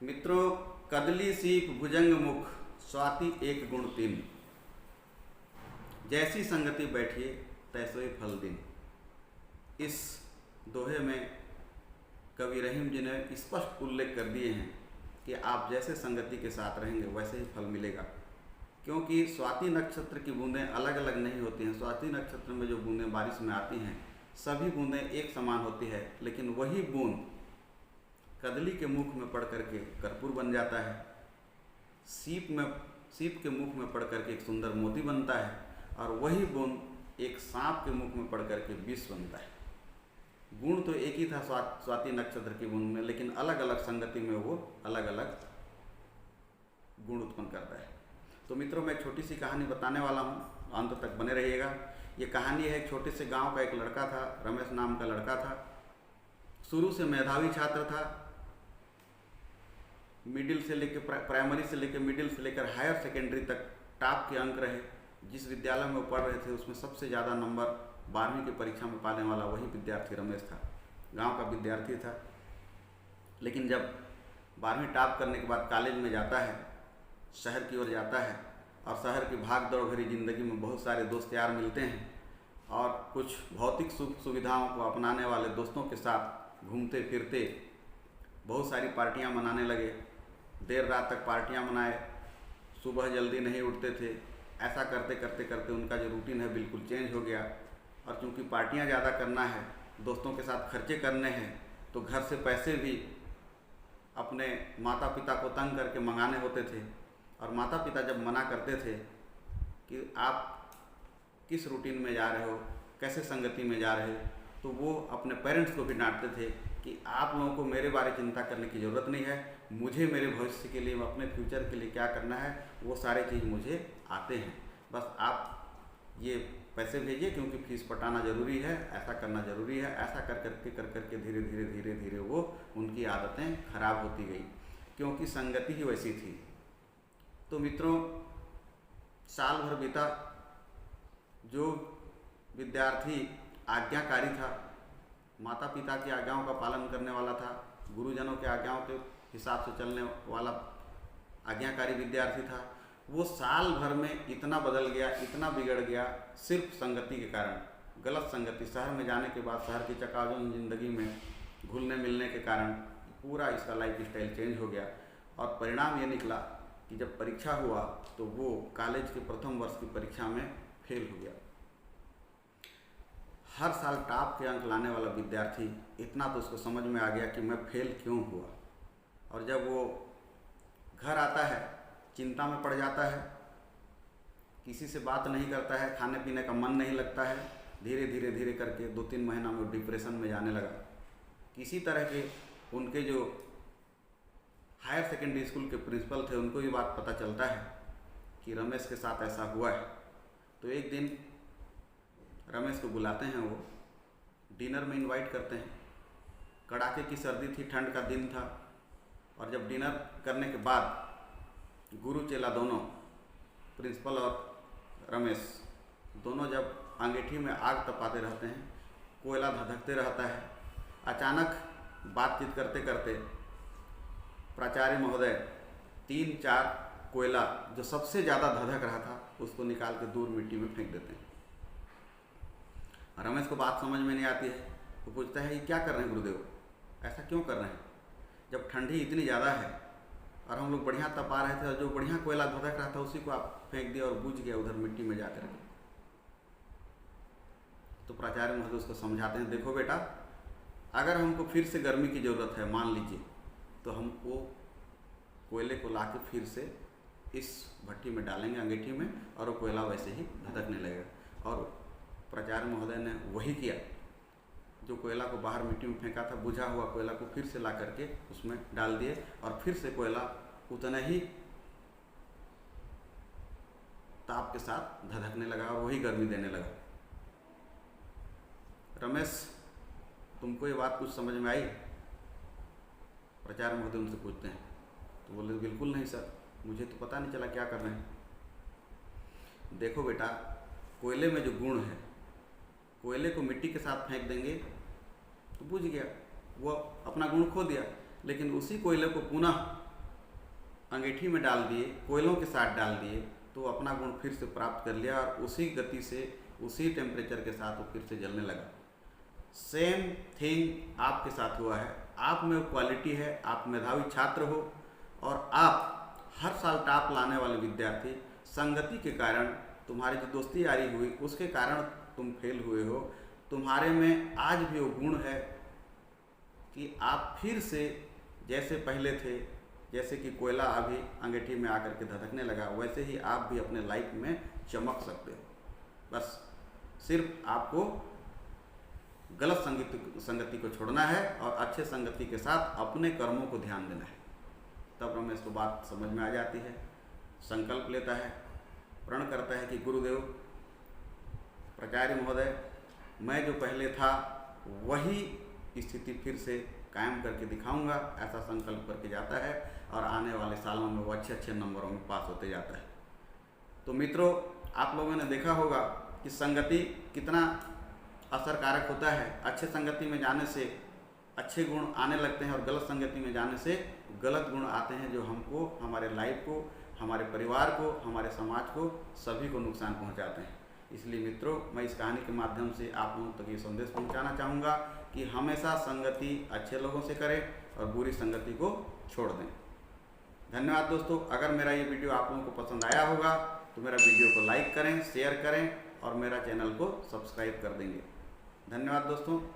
मित्रों, कदली सीप भुजंग मुख, स्वाति एक गुण तीन, जैसी संगति बैठिए तैसोई फल दिन। इस दोहे में कवि रहीम जी ने स्पष्ट उल्लेख कर दिए हैं कि आप जैसे संगति के साथ रहेंगे वैसे ही फल मिलेगा। क्योंकि स्वाति नक्षत्र की बूंदें अलग अलग नहीं होती हैं। स्वाति नक्षत्र में जो बूंदें बारिश में आती हैं सभी बूंदें एक समान होती है, लेकिन वही बूंद कदली के मुख में पड़ करके कर्पूर बन जाता है, सीप के मुख में पड़ करके एक सुंदर मोती बनता है, और वही बूंद एक सांप के मुख में पड़ करके विष बनता है। गुण तो एक ही था स्वाति नक्षत्र की बूंद में, लेकिन अलग अलग संगति में वो अलग अलग गुण उत्पन्न करता है। तो मित्रों, मैं एक छोटी सी कहानी बताने वाला हूँ, अंत तक बने रहिएगा। ये कहानी है एक छोटे से गांव का। एक लड़का था, रमेश नाम का लड़का था। शुरू से मेधावी छात्र था। मिडिल से लेकर प्राइमरी से लेकर मिडिल से लेकर हायर सेकेंडरी तक टॉप के अंक रहे। जिस विद्यालय में वो पढ़ रहे थे उसमें सबसे ज़्यादा नंबर 12वीं की परीक्षा में पाने वाला वही विद्यार्थी रमेश था। गांव का विद्यार्थी था। लेकिन जब 12वीं टॉप करने के बाद कॉलेज में जाता है, शहर की ओर जाता है, और शहर की भाग दौड़ भरी ज़िंदगी में बहुत सारे दोस्त यार मिलते हैं, और कुछ भौतिक सुख सुविधाओं को अपनाने वाले दोस्तों के साथ घूमते फिरते बहुत सारी पार्टियां मनाने लगे। देर रात तक पार्टियां मनाए, सुबह जल्दी नहीं उठते थे। ऐसा करते करते करते उनका जो रूटीन है बिल्कुल चेंज हो गया। और चूँकि पार्टियां ज़्यादा करना है, दोस्तों के साथ खर्चे करने हैं, तो घर से पैसे भी अपने माता पिता को तंग करके मंगाने होते थे। और माता पिता जब मना करते थे कि आप किस रूटीन में जा रहे हो, कैसे संगति में जा रहे हो, तो वो अपने पेरेंट्स को भी डांटते थे कि आप लोगों को मेरे बारे चिंता करने की ज़रूरत नहीं है, मुझे मेरे भविष्य के लिए, अपने फ्यूचर के लिए क्या करना है वो सारे चीज़ मुझे आते हैं। बस आप ये पैसे भेजिए क्योंकि फीस पटाना ज़रूरी है, ऐसा करना ज़रूरी है। ऐसा कर करके धीरे धीरे वो उनकी आदतें खराब होती गई, क्योंकि संगति ही वैसी थी। तो मित्रों, साल भर बीता। जो विद्यार्थी आज्ञाकारी था, माता पिता की आज्ञाओं का पालन करने वाला था, गुरुजनों के आज्ञाओं के हिसाब से चलने वाला आज्ञाकारी विद्यार्थी था, वो साल भर में इतना बदल गया, इतना बिगड़ गया, सिर्फ संगति के कारण। गलत संगति, शहर में जाने के बाद शहर की चकाचौंध ज़िंदगी में घुलने मिलने के कारण पूरा इसका लाइफ स्टाइल चेंज हो गया। और परिणाम ये निकला कि जब परीक्षा हुआ तो वो कॉलेज के प्रथम वर्ष की परीक्षा में फेल हो गया। हर साल टॉप के अंक लाने वाला विद्यार्थी, इतना तो उसको समझ में आ गया कि मैं फेल क्यों हुआ। और जब वो घर आता है चिंता में पड़ जाता है, किसी से बात नहीं करता है, खाने पीने का मन नहीं लगता है। धीरे करके 2-3 महीना में डिप्रेशन में जाने लगा। किसी तरह के उनके जो हायर सेकेंडरी स्कूल के प्रिंसिपल थे उनको ये बात पता चलता है कि रमेश के साथ ऐसा हुआ है। तो एक दिन रमेश को बुलाते हैं, वो डिनर में इनवाइट करते हैं। कड़ाके की सर्दी थी, ठंड का दिन था। और जब डिनर करने के बाद गुरु चेला दोनों, प्रिंसिपल और रमेश दोनों जब अंगीठी में आग तपाते रहते हैं, कोयला धधकते रहता है, अचानक बातचीत करते करते प्राचार्य महोदय 3-4 कोयला जो सबसे ज़्यादा धधक रहा था उसको निकाल के दूर मिट्टी में फेंक देते हैं। रमेश को बात समझ में नहीं आती है। वो पूछता है, ये क्या कर रहे हैं गुरुदेव, ऐसा क्यों कर रहे हैं? जब ठंडी इतनी ज़्यादा है और हम लोग बढ़िया तपा रहे थे, और जो बढ़िया कोयला धधक रहा था उसी को आप फेंक दिया और बुझ गया उधर मिट्टी में जाकर के। तो प्राचार्य महोदय उसको समझाते हैं, देखो बेटा, अगर हमको फिर से गर्मी की ज़रूरत है, मान लीजिए, तो हम वो कोयले को ला के फिर से इस भट्टी में डालेंगे, अंगीठी में, और वो कोयला वैसे ही धधकने लगेगा। और प्राचार्य महोदय ने वही किया। जो कोयला को बाहर मिट्टी में फेंका था, बुझा हुआ कोयला को फिर से ला करके उसमें डाल दिए, और फिर से कोयला उतना ही ताप के साथ धधकने लगा और वही गर्मी देने लगा। रमेश, तुमको ये बात कुछ समझ में आई? प्राचार्य महोदय उनसे पूछते हैं। तो बोले, बिल्कुल नहीं सर, मुझे तो पता नहीं चला क्या कर रहे हैं। देखो बेटा, कोयले में जो गुण है, कोयले को मिट्टी के साथ फेंक देंगे तो बुझ गया, वो अपना गुण खो दिया। लेकिन उसी कोयले को पुनः अंगीठी में डाल दिए, कोयलों के साथ डाल दिए, तो अपना गुण फिर से प्राप्त कर लिया और उसी गति से, उसी टेम्परेचर के साथ वो फिर से जलने लगा। सेम थिंग आपके साथ हुआ है। आप में क्वालिटी है, आप मेधावी छात्र हो और आप हर साल टॉप लाने वाले विद्यार्थी, संगति के कारण, तुम्हारी जो दोस्ती यारी हुई उसके कारण तुम फेल हुए हो। तुम्हारे में आज भी वो गुण है कि आप फिर से जैसे पहले थे, जैसे कि कोयला अभी अंगीठी में आकर के धधकने लगा, वैसे ही आप भी अपने लाइफ में चमक सकते हो। बस सिर्फ आपको गलत संगति को छोड़ना है और अच्छे संगति के साथ अपने कर्मों को ध्यान देना है, तब रमेश को बात समझ में आ जाती है। संकल्प लेता है, प्रण करता है कि गुरुदेव, प्राचार्य महोदय, मैं जो पहले था वही स्थिति फिर से कायम करके दिखाऊंगा, ऐसा संकल्प करके जाता है और आने वाले सालों में वो अच्छे नंबरों में पास होते जाता है। तो मित्रों, आप लोगों ने देखा होगा कि संगति कितना असरकारक होता है। अच्छे संगति में जाने से अच्छे गुण आने लगते हैं और गलत संगति में जाने से गलत गुण आते हैं, जो हमको, हमारे लाइफ को, हमारे परिवार को, हमारे समाज को, सभी को नुकसान पहुंचाते हैं। इसलिए मित्रों, मैं इस कहानी के माध्यम से आप लोगों तक ये संदेश पहुंचाना चाहूँगा कि हमेशा संगति अच्छे लोगों से करें और बुरी संगति को छोड़ दें। धन्यवाद दोस्तों। अगर मेरा ये वीडियो आप लोगों को पसंद आया होगा तो मेरा वीडियो को लाइक करें, शेयर करें और मेरा चैनल को सब्सक्राइब कर देंगे। धन्यवाद दोस्तों।